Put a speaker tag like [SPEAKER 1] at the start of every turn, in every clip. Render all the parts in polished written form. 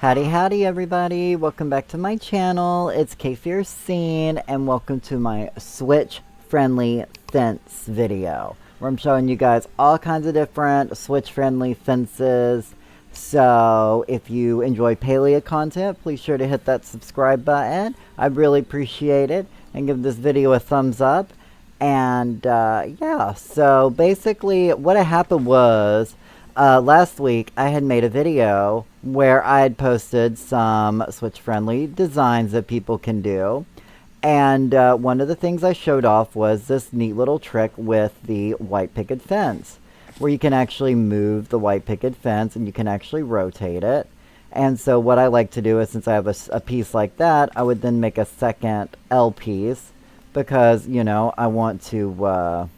[SPEAKER 1] Howdy everybody, welcome back to my channel. It's Scene and welcome to my Switch friendly fence video where I'm showing you guys all kinds of different Switch friendly fences. So if you enjoy Palia content, please sure to hit that subscribe button. I'd really appreciate it, and give this video a thumbs up. And yeah, so basically what happened was last week I had made a video where I had posted some Switch friendly designs that people can do. And one of the things I showed off was this neat little trick with the white picket fence, where you can actually move the white picket fence and you can actually rotate it. And so what I like to do is, since I have a piece like that, I would then make a second L piece, because, you know, I want to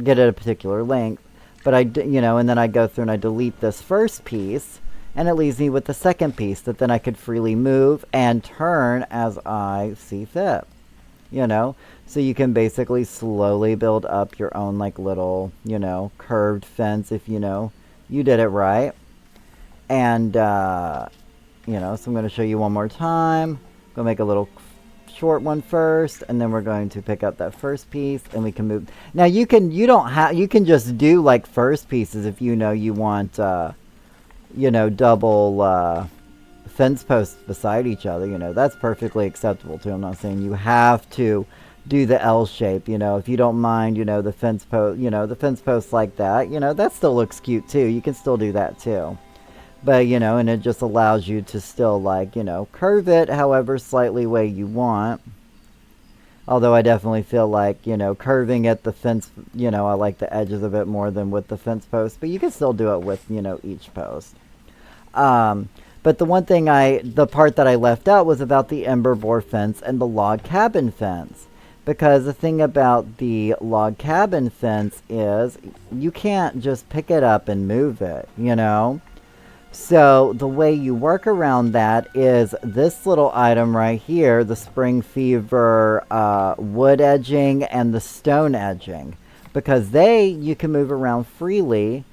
[SPEAKER 1] get it a particular length. But and then I go through and I delete this first piece, and it leaves me with the second piece that then I could freely move and turn as I see fit. So you can basically slowly build up your own like little, curved fence if you did it right. And so I'm going to show you one more time. I'm going to make a little short one first, and then we're going to pick up that first piece and we can move. Now you can just do like first pieces if you want double fence posts beside each other. That's perfectly acceptable too. I'm not saying you have to do the L shape. If you don't mind the fence post, the fence posts like that, that still looks cute too. You can still do that too. But, and it just allows you to still, like, curve it however slightly way you want. Although I definitely feel like, curving at the fence, I like the edges a bit more than with the fence post. But you can still do it with, each post. But the part that I left out was about the ember board fence and the log cabin fence. Because the thing about the log cabin fence is you can't just pick it up and move it, So the way you work around that is this little item right here, the Spring Fever wood edging and the stone edging. Because you can move around freely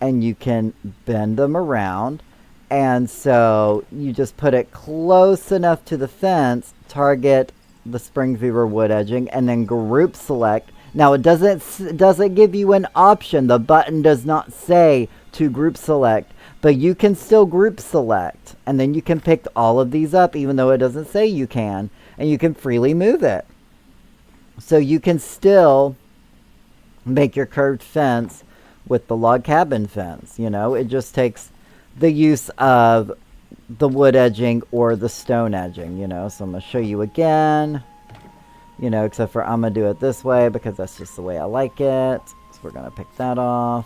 [SPEAKER 1] and you can bend them around. And so you just put it close enough to the fence, target the Spring Fever wood edging, and then group select. Now it doesn't give you an option. The button does not say to group select. But you can still group select, and then you can pick all of these up, even though it doesn't say you can, and you can freely move it. So you can still make your curved fence with the log cabin fence. It just takes the use of the wood edging or the stone edging. So I'm going to show you again, except for I'm going to do it this way because that's just the way I like it. So we're going to pick that off.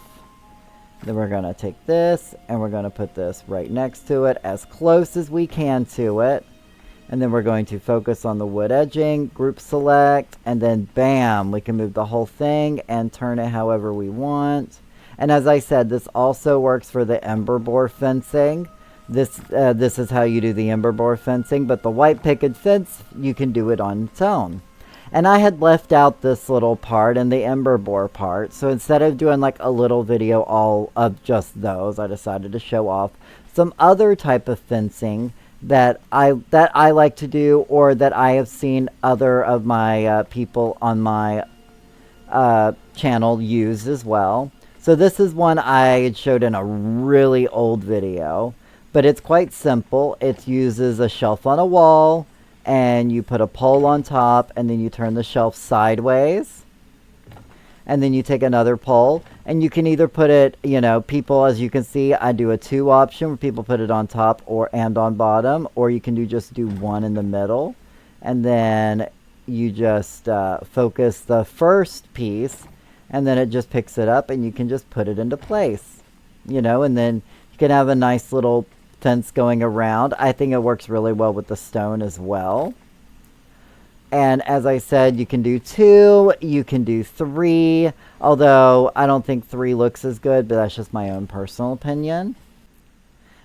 [SPEAKER 1] Then we're going to take this and we're going to put this right next to it, as close as we can to it. And then we're going to focus on the wood edging, group select, and then bam, we can move the whole thing and turn it however we want. And as I said, this also works for the ember board fencing. This is how you do the ember board fencing, but the white picket fence, you can do it on its own. And I had left out this little part and the ember board part. So instead of doing like a little video all of just those, I decided to show off some other type of fencing that I like to do, or that I have seen other of my people on my channel use as well. So this is one I had showed in a really old video, but it's quite simple. It uses a shelf on a wall, and you put a pole on top, and then you turn the shelf sideways. And then you take another pole, and you can either put it, people, as you can see, I do a 2 option where people put it on top and on bottom, or you can just do one in the middle. And then you just focus the first piece, and then it just picks it up, and you can just put it into place. And then you can have a nice little fence going around. I think it works really well with the stone as well. And as I said, you can do 2, you can do 3, although I don't think 3 looks as good, but that's just my own personal opinion.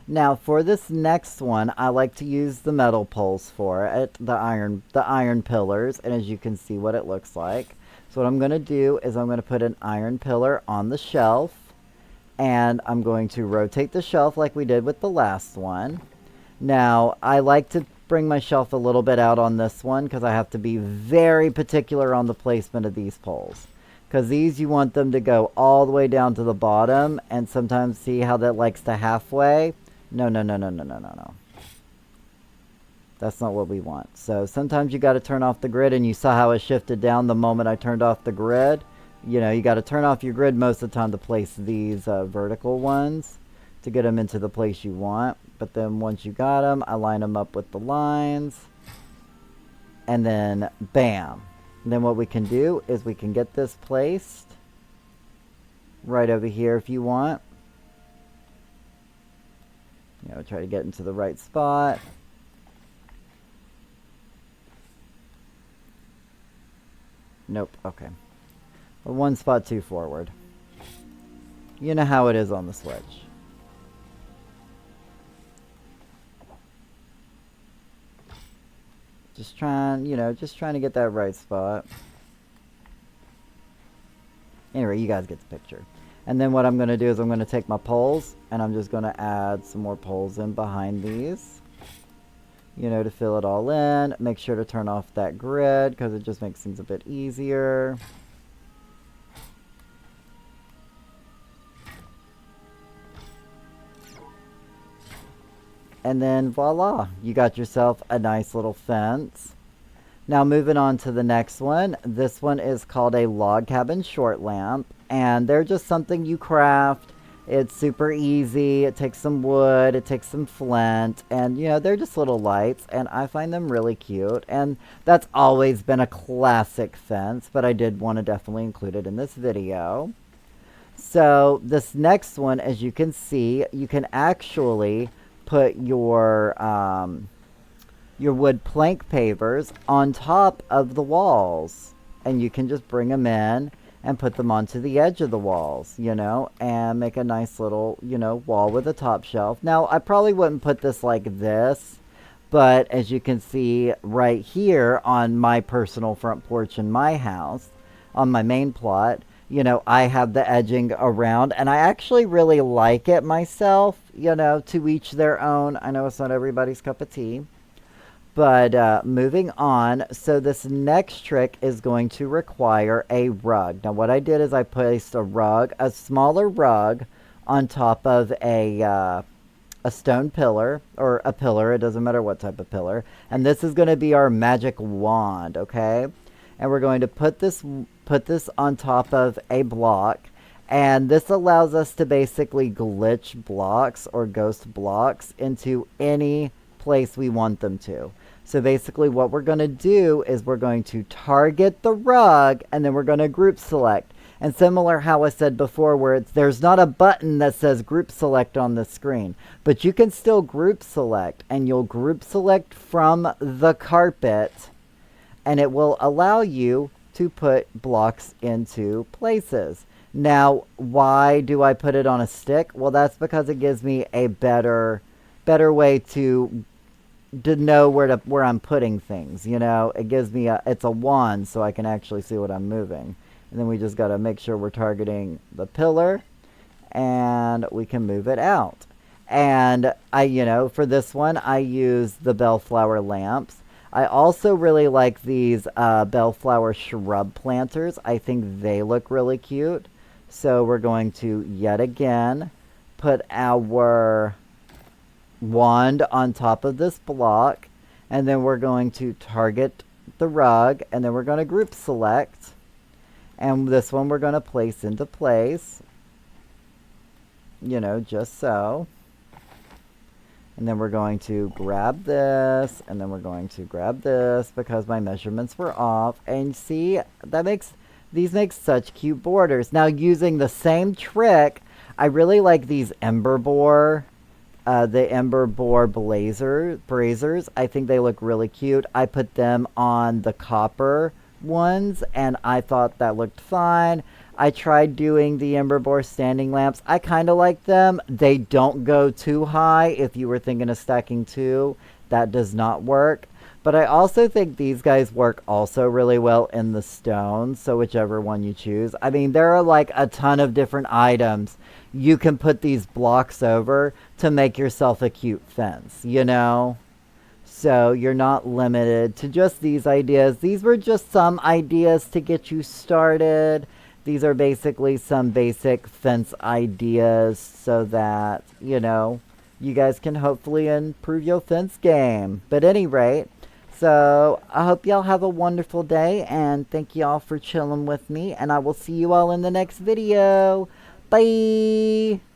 [SPEAKER 1] Now for this next one, I like to use the metal poles for it, the iron pillars, and as you can see what it looks like. So what I'm going to do is I'm going to put an iron pillar on the shelf, and I'm going to rotate the shelf like we did with the last one. Now, I like to bring my shelf a little bit out on this one because I have to be very particular on the placement of these poles. Because these, you want them to go all the way down to the bottom, and sometimes see how that likes to halfway? No, no, no, no, no, no, no, no. That's not what we want. So sometimes you got to turn off the grid, and you saw how it shifted down the moment I turned off the grid. You know, you got to turn off your grid most of the time to place these vertical ones to get them into the place you want. But then once you got them, I line them up with the lines, and then bam. And then what we can do is we can get this placed right over here if you want. You know, try to get into the right spot. Nope, okay. But one spot too forward. You know how it is on the Switch. Just trying, you know, just trying to get that right spot. Anyway, you guys get the picture. And then what I'm going to do is I'm going to take my poles, and I'm just going to add some more poles in behind these. You know, to fill it all in. Make sure to turn off that grid because it just makes things a bit easier. And then voila, you got yourself a nice little fence. Now moving on to the next one. This one is called a log cabin short lamp, and they're just something you craft. It's super easy. It takes some wood, it takes some flint, and you know, they're just little lights, and I find them really cute. And that's always been a classic fence, but I did want to definitely include it in this video. So this next one, as you can see, you can actually put your wood plank pavers on top of the walls, and you can just bring them in and put them onto the edge of the walls, you know, and make a nice little, you know, wall with a top shelf. Now, I probably wouldn't put this like this, but as you can see right here on my personal front porch in my house, on my main plot, you know, I have the edging around, and I actually really like it myself, you know, to each their own. I know it's not everybody's cup of tea. But moving on, so this next trick is going to require a rug. Now what I did is I placed a rug, a smaller rug, on top of a stone pillar, or a pillar, it doesn't matter what type of pillar. And this is going to be our magic wand, okay? And we're going to put this on top of a block. And this allows us to basically glitch blocks or ghost blocks into any place we want them to. So basically what we're going to do is we're going to target the rug, and then we're going to group select. And similar how I said before, where there's not a button that says group select on the screen, but you can still group select, and you'll group select from the carpet, and it will allow you to put blocks into places. Now, why do I put it on a stick? Well, that's because it gives me a better way to know where I'm putting things, you know. It gives me it's a wand, so I can actually see what I'm moving. And then we just got to make sure we're targeting the pillar, and we can move it out. And you know, for this one, I use the bellflower lamps. I also really like these bellflower shrub planters. I think they look really cute. So we're going to, yet again, put our wand on top of this block, and then we're going to target the rug, and then we're going to group select, and this one we're going to place into place, you know, just so. And then we're going to grab this, and then we're going to grab this because my measurements were off. And see, these make such cute borders. Now, using the same trick, I really like these ember boar, the ember boar brazers. I think they look really cute. I put them on the copper ones, and I thought that looked fine. I tried doing the ember boar standing lamps. I kind of like them. They don't go too high. If you were thinking of stacking two, that does not work. But I also think these guys work also really well in the stone, so whichever one you choose. I mean, there are like a ton of different items you can put these blocks over to make yourself a cute fence, you know? So you're not limited to just these ideas. These were just some ideas to get you started. These are basically some basic fence ideas so that, you know, you guys can hopefully improve your fence game. But at any rate, so I hope y'all have a wonderful day and thank y'all for chilling with me and I will see you all in the next video. Bye!